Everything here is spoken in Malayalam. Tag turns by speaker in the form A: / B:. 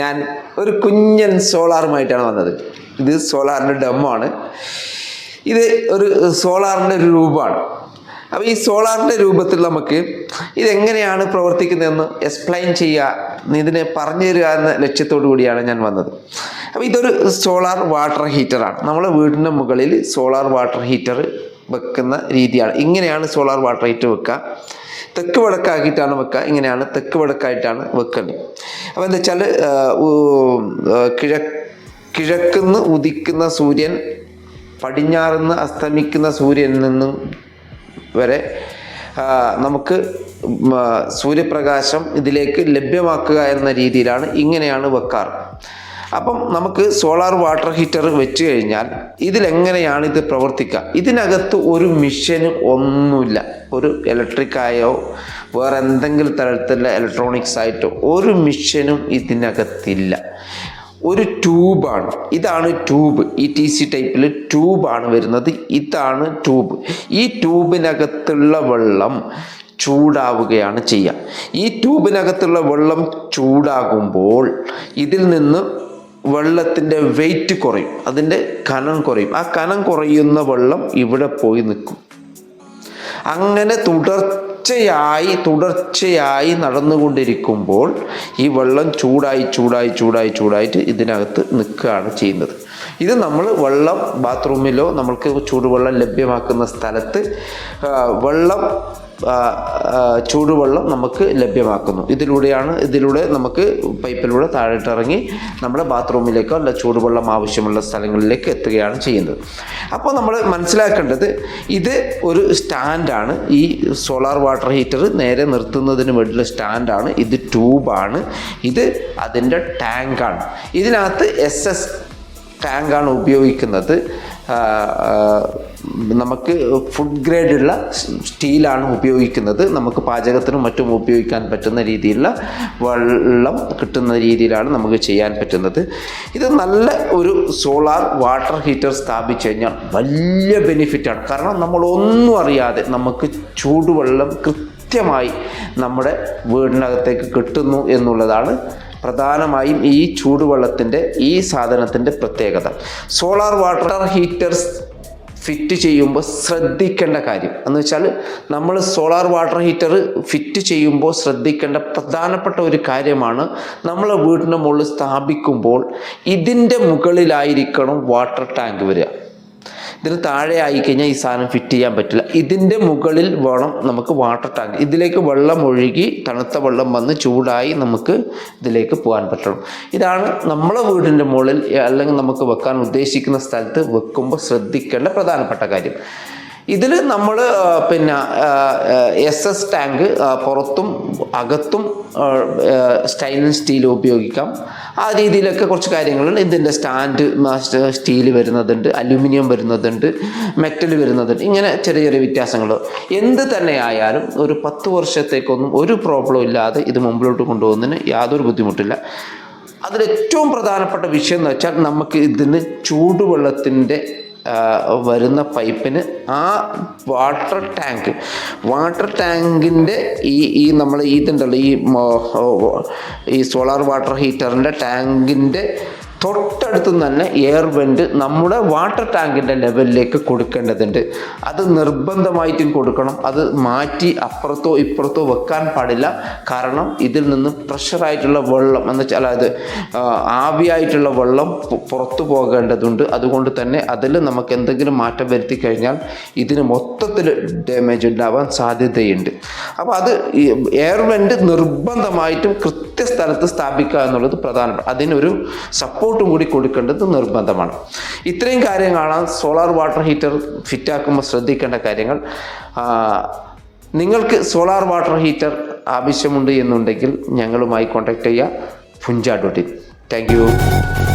A: ഞാൻ ഒരു കുഞ്ഞൻ സോളാറുമായിട്ടാണ് വന്നത്. ഇത് സോളാറിൻ്റെ ഡെമോ. ഇത് ഒരു സോളാറിൻ്റെ ഒരു രൂപമാണ്. അപ്പോൾ ഈ സോളാറിൻ്റെ രൂപത്തിൽ നമുക്ക് ഇതെങ്ങനെയാണ് പ്രവർത്തിക്കുന്നതെന്ന് എക്സ്പ്ലെയിൻ ചെയ്യുക, ഇതിനെ പറഞ്ഞു തരിക എന്ന ലക്ഷ്യത്തോടു കൂടിയാണ് ഞാൻ വന്നത്. അപ്പോൾ ഇതൊരു സോളാർ വാട്ടർ ഹീറ്ററാണ്. നമ്മളെ വീടിൻ്റെ മുകളിൽ സോളാർ വാട്ടർ ഹീറ്റർ വെക്കുന്ന രീതിയാണ്. ഇങ്ങനെയാണ് സോളാർ വാട്ടർ ഹീറ്റർ വെക്കുക. തെക്ക് വടക്കാക്കിയിട്ടാണ് വെക്കുക. ഇങ്ങനെയാണ് തെക്ക് വടക്കായിട്ടാണ് വെക്കേണ്ടത്. അപ്പോൾ എന്താ വെച്ചാൽ കിഴക്കുന്ന് ഉദിക്കുന്ന സൂര്യൻ പടിഞ്ഞാറുന്ന് അസ്തമിക്കുന്ന സൂര്യനിൽ നിന്നും വരെ നമുക്ക് സൂര്യപ്രകാശം ഇതിലേക്ക് ലഭ്യമാക്കുക എന്ന രീതിയിലാണ് ഇങ്ങനെയാണ് വെക്കാറ്. അപ്പം നമുക്ക് സോളാർ വാട്ടർ ഹീറ്റർ വെച്ച് കഴിഞ്ഞാൽ ഇതിലെങ്ങനെയാണ് ഇത് പ്രവർത്തിക്കുക? ഇതിനകത്ത് ഒരു മിഷന് ഒന്നുമില്ല. ഒരു ഇലക്ട്രിക്കായോ വേറെ എന്തെങ്കിലും തരത്തിലുള്ള ഇലക്ട്രോണിക്സ് ആയിട്ടോ ഒരു മിഷനും ഇതിനകത്തില്ല. ഒരു ട്യൂബാണ്. ഇതാണ് ട്യൂബ്. ETC ടൈപ്പിൽ ട്യൂബാണ് വരുന്നത്. ഇതാണ് ട്യൂബ്. ഈ ട്യൂബിനകത്തുള്ള വെള്ളം ചൂടാവുകയാണ് ചെയ്യുക. ഈ ട്യൂബിനകത്തുള്ള വെള്ളം ചൂടാകുമ്പോൾ ഇതിൽ നിന്ന് വെള്ളത്തിൻ്റെ വെയിറ്റ് കുറയും, അതിൻ്റെ കനം കുറയും. ആ കനം കുറയുന്ന വെള്ളം ഇവിടെ പോയി നിൽക്കും. അങ്ങനെ തുടർച്ചയായി നടന്നുകൊണ്ടിരിക്കുമ്പോൾ ഈ വെള്ളം ചൂടായിട്ട് ഇതിനകത്ത് നിൽക്കുകയാണ് ചെയ്യുന്നത്. ഇത് നമ്മൾ വെള്ളം ബാത്റൂമിലോ നമ്മൾക്ക് ചൂടുവെള്ളം ലഭ്യമാക്കുന്ന സ്ഥലത്ത് ചൂടുവെള്ളം നമുക്ക് ലഭ്യമാക്കുന്നു. ഇതിലൂടെ നമുക്ക് പൈപ്പിലൂടെ താഴോട്ടിറങ്ങി നമ്മുടെ ബാത്റൂമിലേക്കോ അല്ല ചൂടുവെള്ളം ആവശ്യമുള്ള സ്ഥലങ്ങളിലേക്ക് എത്തുകയാണ് ചെയ്യുന്നത്. അപ്പോൾ നമ്മൾ മനസ്സിലാക്കേണ്ടത് ഇത് ഒരു സ്റ്റാൻഡാണ്. ഈ സോളാർ വാട്ടർ ഹീറ്റർ നേരെ നിർത്തുന്നതിന് വേണ്ടിയുള്ള സ്റ്റാൻഡാണ്. ഇത് ട്യൂബാണ്. ഇത് അതിൻ്റെ ടാങ്കാണ്. ഇതിനകത്ത് SS ടാങ്കാണ് ഉപയോഗിക്കുന്നത്. നമുക്ക് ഫുഡ് ഗ്രേഡുള്ള സ്റ്റീലാണ് ഉപയോഗിക്കുന്നത്. നമുക്ക് പാചകത്തിനും മറ്റും ഉപയോഗിക്കാൻ പറ്റുന്ന രീതിയിലുള്ള വെള്ളം കിട്ടുന്ന രീതിയിലാണ് നമുക്ക് ചെയ്യാൻ പറ്റുന്നത്. ഇത് നല്ല ഒരു സോളാർ വാട്ടർ ഹീറ്റർ സ്ഥാപിച്ചു കഴിഞ്ഞാൽ വലിയ ബെനിഫിറ്റാണ്. കാരണം നമ്മളൊന്നും അറിയാതെ നമുക്ക് ചൂടുവെള്ളം കൃത്യമായി നമ്മുടെ വീടിനകത്തേക്ക് കിട്ടുന്നു എന്നുള്ളതാണ് പ്രധാനമായും ഈ ചൂടുവെള്ളത്തിൻ്റെ ഈ സാധനത്തിൻ്റെ പ്രത്യേകത. സോളാർ വാട്ടർ ഹീറ്റർസ് ഫിറ്റ് ചെയ്യുമ്പോൾ ശ്രദ്ധിക്കേണ്ട കാര്യം എന്ന് വെച്ചാൽ നമ്മൾ സോളാർ വാട്ടർ ഹീറ്റർ ഫിറ്റ് ചെയ്യുമ്പോൾ ശ്രദ്ധിക്കേണ്ട പ്രധാനപ്പെട്ട ഒരു കാര്യമാണ്, നമ്മളെ വീടിൻ്റെ മുകളിൽ സ്ഥാപിക്കുമ്പോൾ ഇതിൻ്റെ മുകളിലായിരിക്കണം വാട്ടർ ടാങ്ക് വരിക. ഇതിന് താഴെ ആയിക്കഴിഞ്ഞാൽ ഈ സാധനം ഫിറ്റ് ചെയ്യാൻ പറ്റില്ല. ഇതിൻ്റെ മുകളിൽ വേണം നമുക്ക് വാട്ടർ ടാങ്ക്. ഇതിലേക്ക് വെള്ളം ഒഴുകി തണുത്ത വെള്ളം വന്ന് ചൂടായി നമുക്ക് ഇതിലേക്ക് പോകാൻ പറ്റണം. ഇതാണ് നമ്മളെ വീടിൻ്റെ മുകളിൽ അല്ലെങ്കിൽ നമുക്ക് വെക്കാൻ ഉദ്ദേശിക്കുന്ന സ്ഥലത്ത് വെക്കുമ്പോൾ ശ്രദ്ധിക്കേണ്ട പ്രധാനപ്പെട്ട കാര്യം. ഇതിൽ നമ്മൾ SS ടാങ്ക് പുറത്തും അകത്തും സ്റ്റൈൻലെസ് സ്റ്റീൽ ഉപയോഗിക്കാം. ആ രീതിയിലൊക്കെ കുറച്ച് കാര്യങ്ങളുണ്ട്. ഇതിൻ്റെ സ്റ്റാൻഡ് സ്റ്റീൽ വരുന്നതുണ്ട്, അലുമിനിയം വരുന്നതുണ്ട്, മെറ്റൽ വരുന്നതുണ്ട്. ഇങ്ങനെ ചെറിയ ചെറിയ വ്യത്യാസങ്ങൾ. എന്ത് തന്നെ ആയാലും ഒരു 10 വർഷത്തേക്കൊന്നും ഒരു പ്രോബ്ലം ഇല്ലാതെ ഇത് മുമ്പിലോട്ട് കൊണ്ടുപോകുന്നതിന് യാതൊരു ബുദ്ധിമുട്ടില്ല. അതിലേറ്റവും പ്രധാനപ്പെട്ട വിഷയം എന്ന് വെച്ചാൽ നമുക്ക് ഇതിന് ചൂടുവെള്ളത്തിൻ്റെ വരുന്ന പൈപ്പിന് ആ വാട്ടർ ടാങ്കിൻ്റെ ഈ നമ്മൾ ഇതുണ്ടല്ലോ ഈ സോളാർ വാട്ടർ ഹീറ്ററിൻ്റെ ടാങ്കിൻ്റെ തൊട്ടടുത്ത് തന്നെ എയർ വെൻറ്റ് നമ്മുടെ വാട്ടർ ടാങ്കിൻ്റെ ലെവലിലേക്ക് കൊടുക്കേണ്ടതുണ്ട്. അത് നിർബന്ധമായിട്ടും കൊടുക്കണം. അത് മാറ്റി അപ്പുറത്തോ ഇപ്പുറത്തോ വെക്കാൻ പാടില്ല. കാരണം ഇതിൽ നിന്ന് പ്രഷറായിട്ടുള്ള വെള്ളം എന്ന് വെച്ചാൽ അത് ആവിയായിട്ടുള്ള വെള്ളം പുറത്തു പോകേണ്ടതുണ്ട്. അതുകൊണ്ട് തന്നെ അതിൽ നമുക്ക് എന്തെങ്കിലും മാറ്റം വരുത്തി കഴിഞ്ഞാൽ ഇതിന് മൊത്തത്തിൽ ഡാമേജ് ഉണ്ടാവാൻ സാധ്യതയുണ്ട്. അപ്പോൾ അത് എയർ വെൻറ്റ് നിർബന്ധമായിട്ടും കൃത്യസ്ഥലത്ത് സ്ഥാപിക്കുക എന്നുള്ളത് പ്രധാനപ്പെട്ട. അതിനൊരു സപ്പോർട്ടും കൂടി കൊടുക്കേണ്ടത് നിർബന്ധമാണ്. ഇത്രയും കാര്യങ്ങളാണ് സോളാർ വാട്ടർ ഹീറ്റർ ഫിറ്റാക്കുമ്പോൾ ശ്രദ്ധിക്കേണ്ട കാര്യങ്ങൾ. നിങ്ങൾക്ക് സോളാർ വാട്ടർ ഹീറ്റർ ആവശ്യമുണ്ട് എന്നുണ്ടെങ്കിൽ ഞങ്ങളുമായി കോൺടാക്ട് ചെയ്യുക. punja.in. Thank you.